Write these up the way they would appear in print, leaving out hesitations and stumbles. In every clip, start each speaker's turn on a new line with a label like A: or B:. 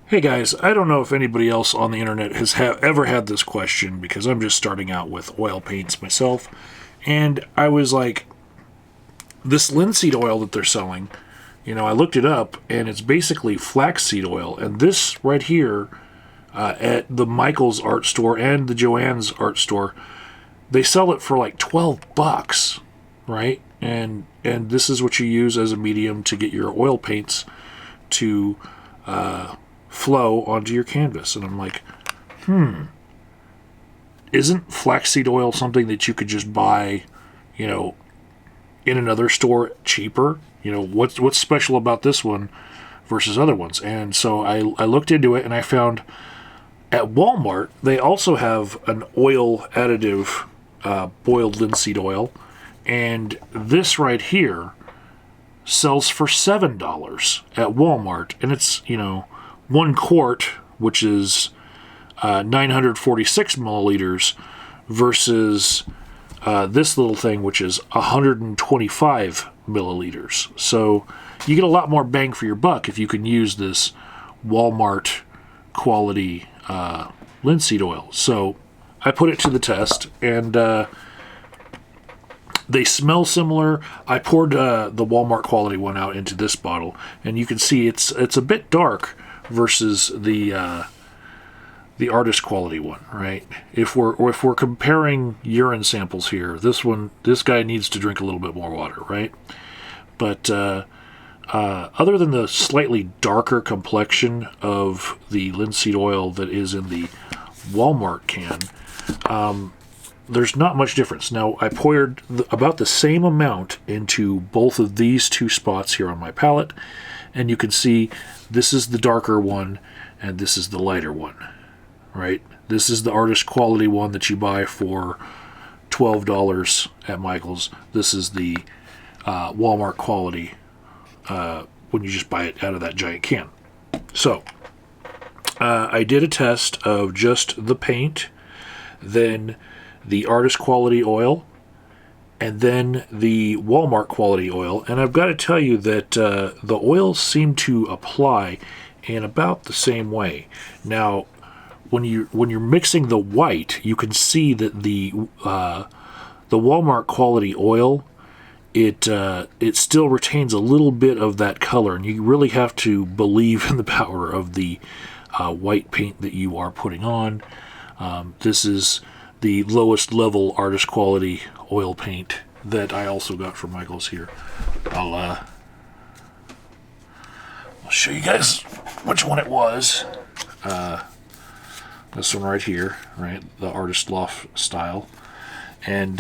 A: Hey guys, I don't know if anybody else on the internet has ever had this question because I'm just starting out with oil paints myself. And I was like, this linseed oil that they're selling, I looked it up and it's basically flaxseed oil. And this right here at the Michael's art store and the Joann's art store, they sell it for like $12, right? And this is what you use as a medium to get your oil paints to flow onto your canvas. And I'm like, isn't flaxseed oil something that you could just buy, in another store cheaper? What's special about this one versus other ones? And so I looked into it and I found at Walmart they also have an oil additive, boiled linseed oil, and this right here sells for $7 at Walmart, and it's 1 quart, which is 946 milliliters, versus this little thing, which is 125 milliliters. So you get a lot more bang for your buck if you can use this Walmart quality linseed oil. So I put it to the test, and they smell similar. I poured the Walmart quality one out into this bottle, and you can see it's a bit dark versus the artist quality one, right? If we're comparing urine samples here, this guy needs to drink a little bit more water, right? But other than the slightly darker complexion of the linseed oil that is in the Walmart can, there's not much difference. Now, I poured about the same amount into both of these two spots here on my palette, and you can see this is the darker one and this is the lighter one, right? This is the artist quality one that you buy for $12 at Michael's. This is the Walmart quality when you just buy it out of that giant can. So I did a test of just the paint, then the artist quality oil, and then the Walmart quality oil. And I've got to tell you that the oils seem to apply in about the same way. Now, when you're mixing the white, you can see that the Walmart quality oil, it still retains a little bit of that color, and you really have to believe in the power of the white paint that you are putting on. This is the lowest level artist quality oil paint that I also got from Michael's here. I'll show you guys which one it was. This one right here, right? The Artist Loft style. And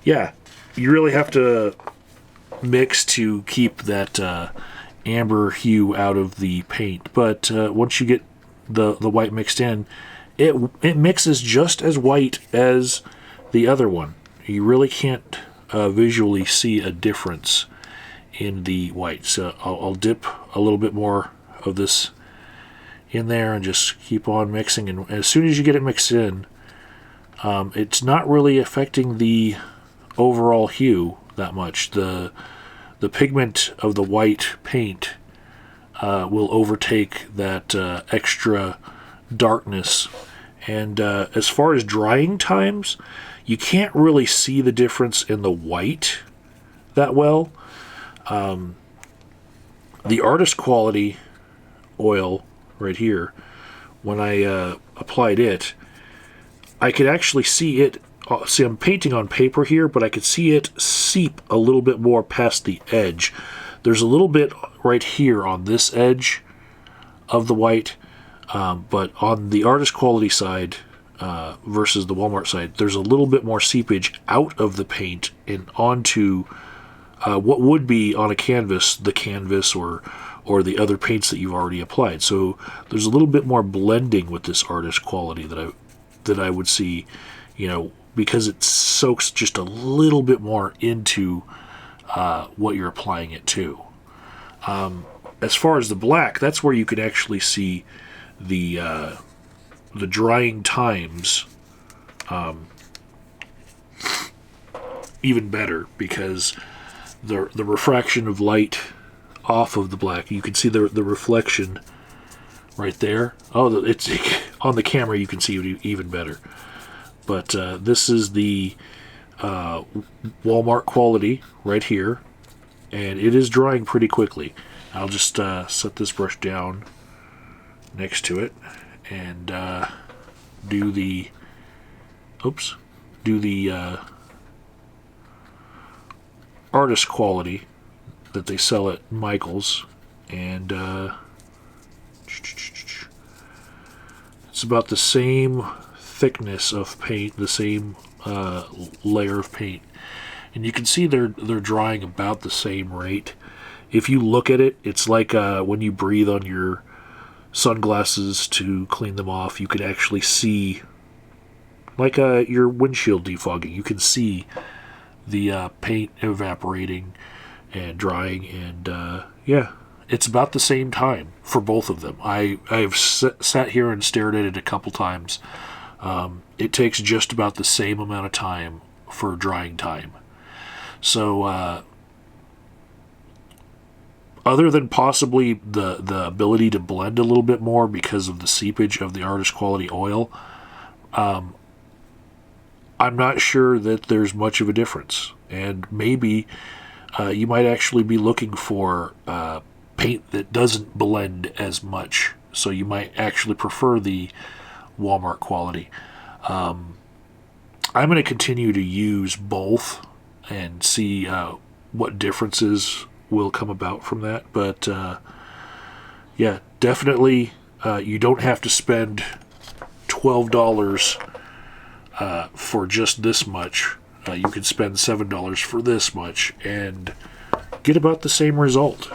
A: yeah, you really have to mix to keep that amber hue out of the paint. But once you get the white mixed in, it mixes just as white as the other one. You really can't visually see a difference in the white. So I'll dip a little bit more of this in there and just keep on mixing. And as soon as you get it mixed in, it's not really affecting the overall hue that much. The pigment of the white paint will overtake that extra darkness. And as far as drying times, you can't really see the difference in the white that well. The artist quality oil right here, when I applied it, I could actually see it. See, I'm painting on paper here, but I could see it seep a little bit more past the edge. There's a little bit right here on this edge of the white, but on the artist quality side versus the Walmart side, there's a little bit more seepage out of the paint and onto what would be on a canvas, the canvas or the other paints that you've already applied. So there's a little bit more blending with this artist quality that I would see, because it soaks just a little bit more into what you're applying it to. As far as the black, that's where you can actually see the drying times even better, because the refraction of light off of the black, you can see the reflection right there. Oh, it's on the camera. You can see it even better. But this is the Walmart quality right here, and it is drying pretty quickly. I'll just set this brush down next to it and do the artist quality that they sell at Michael's, and it's about the same thickness of paint, the same layer of paint, and you can see they're drying about the same rate. If you look at it, it's like when you breathe on your sunglasses to clean them off, you can actually see, like your windshield defogging, you can see the paint evaporating and drying, and yeah, it's about the same time for both of them. I've sat here and stared at it a couple times. It takes just about the same amount of time for drying time. So other than possibly the ability to blend a little bit more because of the seepage of the artist quality oil, I'm not sure that there's much of a difference. And maybe you might actually be looking for paint that doesn't blend as much. So you might actually prefer the Walmart quality. I'm going to continue to use both and see what differences will come about from that. But yeah, definitely you don't have to spend $12 for just this much. You can spend $7 for this much and get about the same result.